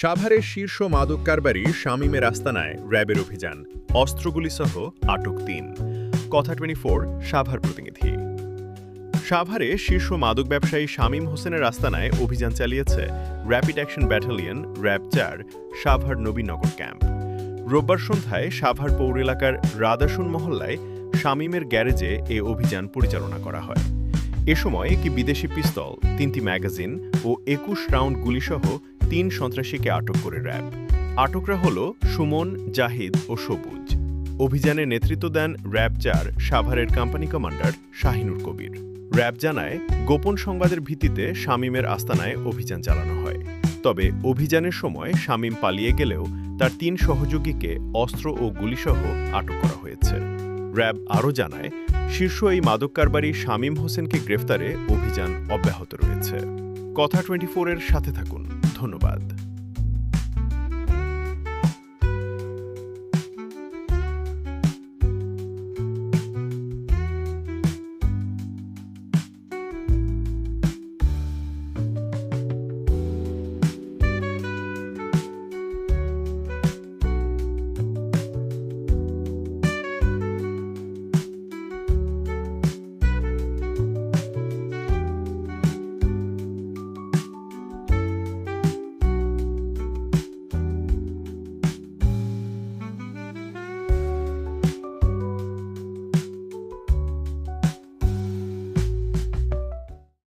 সাভারের শীর্ষ মাদক কারবারি শামীমের আস্তানায় র্যাবের অভিযান, অস্ত্রগুলিসহ আটক ৩। কথা 24 সাভার প্রতিনিধি। সাভারে শীর্ষ মাদক ব্যবসায়ী শামীম হোসেনের আস্তানায় অভিযান চালিয়েছে র্যাপিড অ্যাকশন ব্যাটালিয়ন র্যাব-৪ সাভার নবীনগর ক্যাম্প। রোববার সন্ধ্যায় সাভার পৌর এলাকার রাদাসুন মহল্লায় শামীমের গ্যারেজে এ অভিযান পরিচালনা করা হয়। এ সময় একটি বিদেশি পিস্তল, ৩টি ম্যাগাজিন ও ২১ রাউন্ড গুলিসহ ৩ সন্ত্রাসীকে আটক করে র্যাব। আটকরা হল সুমন, জাহিদ ও সবুজ। অভিযানে নেতৃত্ব দেন র্যাব-৪ সাভারের কোম্পানি কমান্ডার শাহিনুর কবির। র্যাব জানায়, গোপন সংবাদের ভিত্তিতে শামীমের আস্তানায় অভিযান চালানো হয়। তবে অভিযানের সময় শামীম পালিয়ে গেলেও তার ৩ সহযোগীকে অস্ত্র ও গুলিসহ আটক করা হয়েছে। র্যাব আরও জানায়, শীর্ষ এই মাদক কারবারি শামীম হোসেনকে গ্রেফতারে অভিযান অব্যাহত রয়েছে। কথা 24-এর সাথে থাকুন। ধন্যবাদ।